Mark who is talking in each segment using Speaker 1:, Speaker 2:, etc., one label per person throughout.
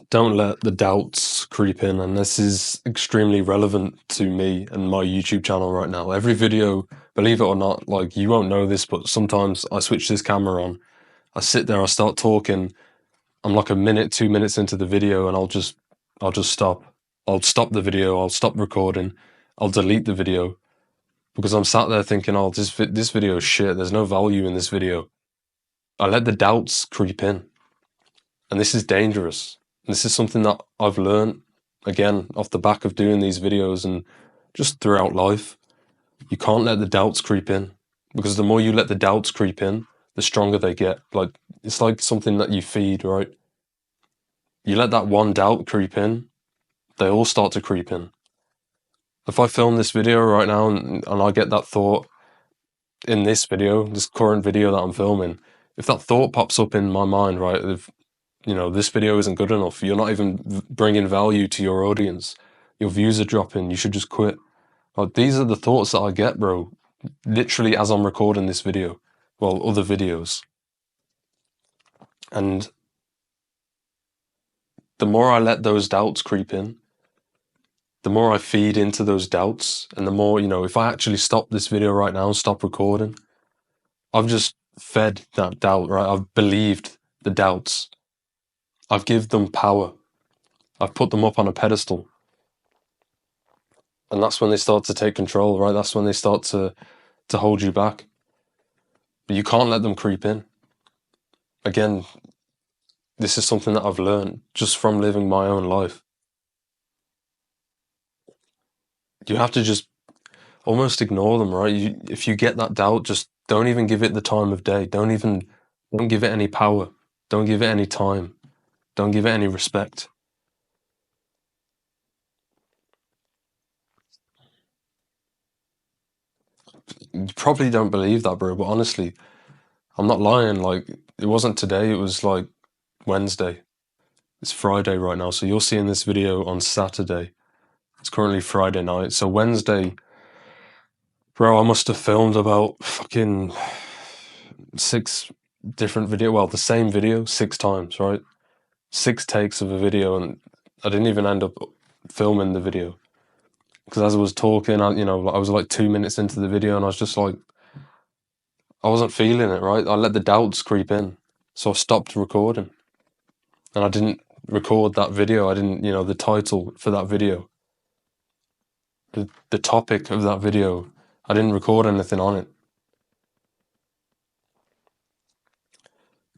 Speaker 1: Don't let the doubts creep in, and this is extremely relevant to me and my YouTube channel right now. Every video, believe it or not, like you won't know this, but sometimes I switch this camera on, I sit there, I start talking, I'm like a minute, 2 minutes into the video, and I'll just stop. I'll stop the video, I'll stop recording, I'll delete the video, because I'm sat there thinking, oh, this video is shit, there's no value in this video. I let the doubts creep in, and this is dangerous. This is something that I've learned, again, off the back of doing these videos and just throughout life. You can't let the doubts creep in, because the more you let the doubts creep in, the stronger they get. Like, it's like something that you feed, right? You let that one doubt creep in, they all start to creep in. If I film this video right now and I get that thought in this video, this current video that I'm filming, if that thought pops up in my mind, right, if, this video isn't good enough, you're not even bringing value to your audience, your views are dropping, you should just quit. Like, these are the thoughts that I get, bro, literally as I'm recording this video, well, other videos. And the more I let those doubts creep in, the more I feed into those doubts, and the more, if I actually stop this video right now and stop recording, I've just fed that doubt, right? I've believed the doubts. I've given them power. I've put them up on a pedestal. And that's when they start to take control, right? That's when they start to hold you back. But you can't let them creep in. Again, this is something that I've learned just from living my own life. You have to just almost ignore them, right? If you get that doubt, just don't even give it the time of day. Don't give it any power. Don't give it any time. Don't give it any respect. You probably don't believe that, bro, but honestly, I'm not lying. Like, it wasn't today, it was like Wednesday. It's Friday right now, so you're seeing this video on Saturday. It's currently Friday night. So Wednesday, bro, I must have filmed about fucking 6 different video, well, the same video 6 times, right? 6 takes of a video, and I didn't even end up filming the video. Because as I was talking, I was like 2 minutes into the video, and I was just like, I wasn't feeling it, right? I let the doubts creep in, so I stopped recording. And I didn't record that video. I didn't, the title for that video, the topic of that video, I didn't record anything on it.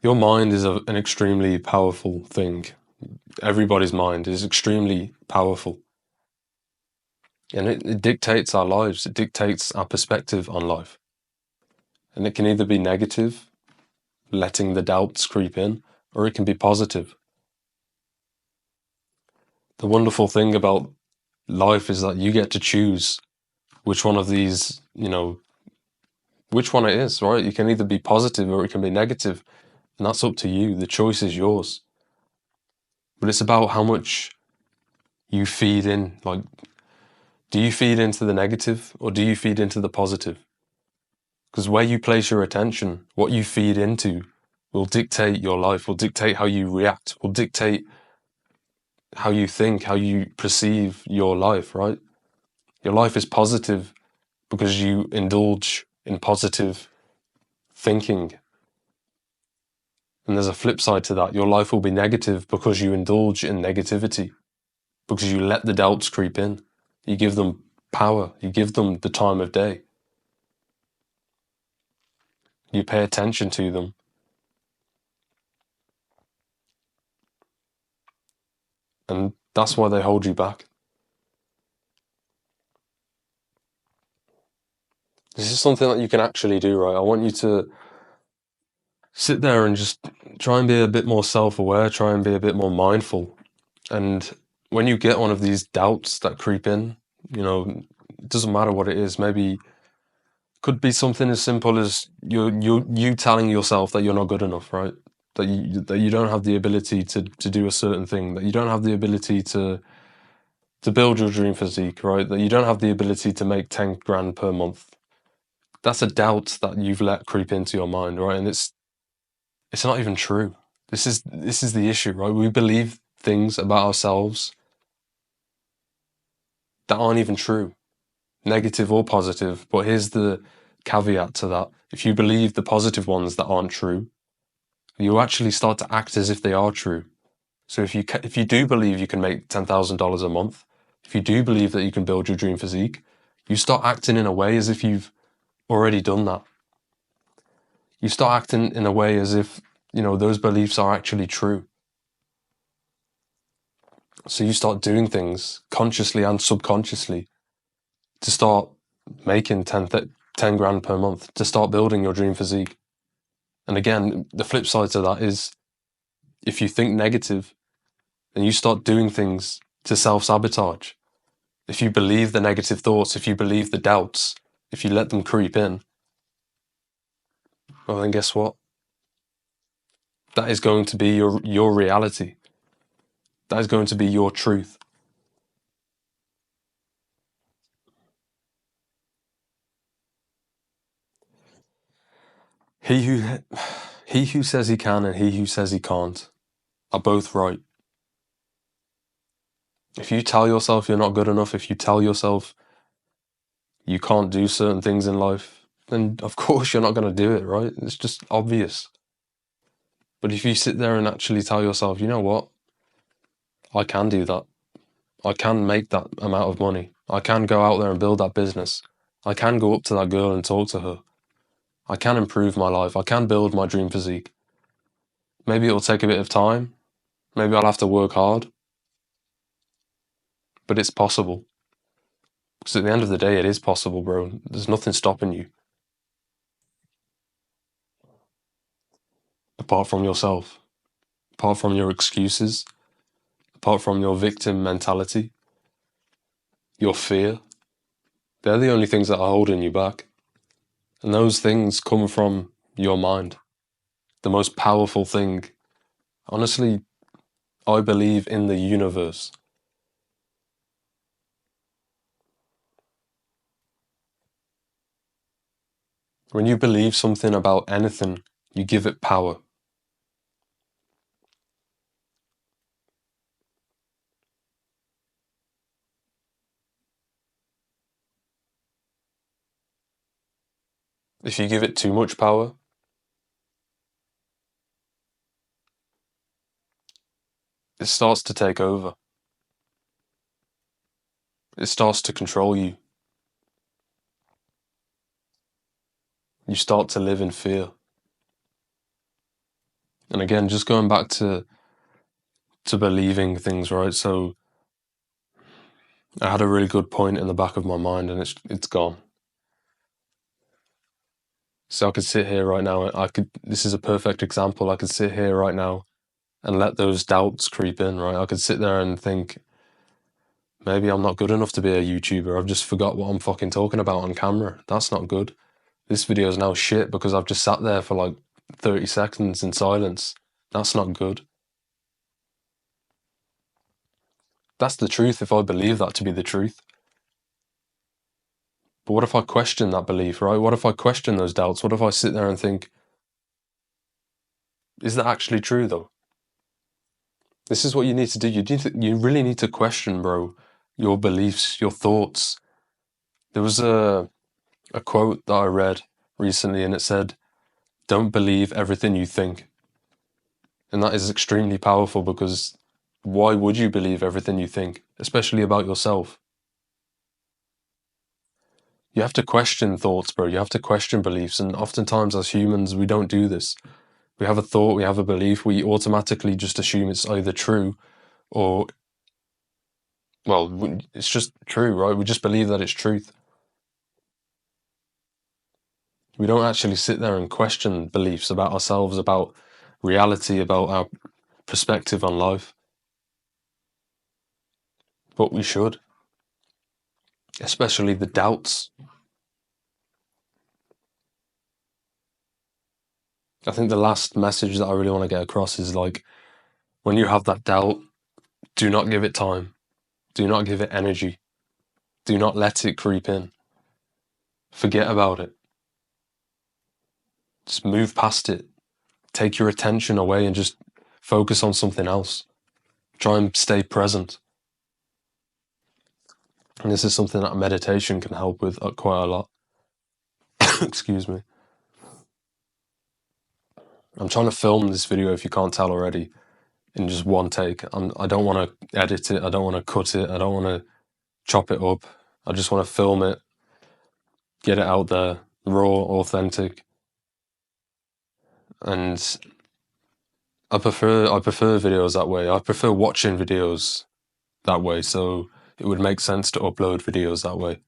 Speaker 1: Your mind is an extremely powerful thing. Everybody's mind is extremely powerful. And it dictates our lives. It dictates our perspective on life. And it can either be negative, letting the doubts creep in, or it can be positive. The wonderful thing about life is that you get to choose which one of these, which one it is, right? You can either be positive or it can be negative, and that's up to you. The choice is yours. But it's about how much you feed in. Like, do you feed into the negative or do you feed into the positive? Because where you place your attention, what you feed into, will dictate your life, will dictate how you react, will dictate how you think, how you perceive your life, right? Your life is positive because you indulge in positive thinking. And there's a flip side to that. Your life will be negative because you indulge in negativity, because you let the doubts creep in. You give them power. You give them the time of day. You pay attention to them. And that's why they hold you back. This is something that you can actually do, right? I want you to sit there and just try and be a bit more self-aware, try and be a bit more mindful. And when you get one of these doubts that creep in, it doesn't matter what it is. Maybe could be something as simple as you telling yourself that you're not good enough, right? That you don't have the ability to do a certain thing, that you don't have the ability to build your dream physique, right? That you don't have the ability to make 10 grand per month. That's a doubt that you've let creep into your mind, right? And it's not even true. This is the issue, right? We believe things about ourselves that aren't even true, negative or positive. But here's the caveat to that. If you believe the positive ones that aren't true, you actually start to act as if they are true. So if you do believe you can make $10,000 a month, if you do believe that you can build your dream physique, you start acting in a way as if you've already done that. You start acting in a way as if, those beliefs are actually true. So you start doing things consciously and subconsciously to start making 10 grand per month, to start building your dream physique. And again, the flip side to that is if you think negative, then you start doing things to self-sabotage. If you believe the negative thoughts, if you believe the doubts, if you let them creep in, well then guess what? That is going to be your reality. That is going to be your truth. He who says he can and he who says he can't are both right. If you tell yourself you're not good enough, if you tell yourself you can't do certain things in life, then of course you're not going to do it, right? It's just obvious. But if you sit there and actually tell yourself, you know what? I can do that. I can make that amount of money. I can go out there and build that business. I can go up to that girl and talk to her. I can improve my life. I can build my dream physique. Maybe it'll take a bit of time. Maybe I'll have to work hard. But it's possible. Because at the end of the day, it is possible, bro. There's nothing stopping you. Apart from yourself. Apart from your excuses. Apart from your victim mentality. Your fear. They're the only things that are holding you back. And those things come from your mind. The most powerful thing. Honestly, I believe in the universe. When you believe something about anything, you give it power. If you give it too much power, it starts to take over. It starts to control you. You start to live in fear. And again, just going back to believing things, right? So I had a really good point in the back of my mind and it's gone. So I could sit here right now, this is a perfect example. I could sit here right now and let those doubts creep in, right? I could sit there and think, maybe I'm not good enough to be a YouTuber. I've just forgot what I'm fucking talking about on camera. That's not good. This video is now shit because I've just sat there for like 30 seconds in silence. That's not good. That's the truth if I believe that to be the truth. But what if I question that belief, right? What if I question those doubts? What if I sit there and think, is that actually true though? This is what you need to do. You really need to question, bro, your beliefs, your thoughts. There was a quote that I read recently and it said, don't believe everything you think. And that is extremely powerful because why would you believe everything you think, especially about yourself? You have to question thoughts, bro. You have to question beliefs. And oftentimes as humans, we don't do this. We have a thought, we have a belief, we automatically just assume it's either true or, well, it's just true, right? We just believe that it's truth. We don't actually sit there and question beliefs about ourselves, about reality, about our perspective on life. But we should. Especially the doubts. I think the last message that I really want to get across is like, when you have that doubt, do not give it time. Do not give it energy. Do not let it creep in. Forget about it. Just move past it. Take your attention away and just focus on something else. Try and stay present. And this is something that meditation can help with quite a lot. Excuse me. I'm trying to film this video, if you can't tell already, in just one take. I don't want to edit it. I don't want to cut it. I don't want to chop it up. I just want to film it, get it out there, raw, authentic. And I prefer videos that way. I prefer watching videos that way, so it would make sense to upload videos that way.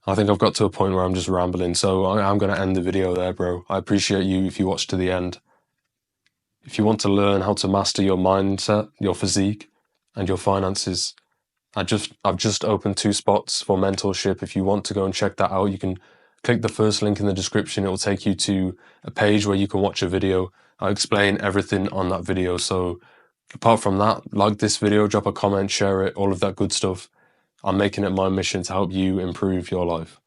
Speaker 1: I think I've got to a point where I'm just rambling, so I'm going to end the video there, bro. I appreciate you if you watch to the end. If you want to learn how to master your mindset, your physique, and your finances, I've just opened 2 spots for mentorship. If you want to go and check that out, you can click the first link in the description. It will take you to a page where you can watch a video. I explain everything on that video. So apart from that, like this video, drop a comment, share it, all of that good stuff. I'm making it my mission to help you improve your life.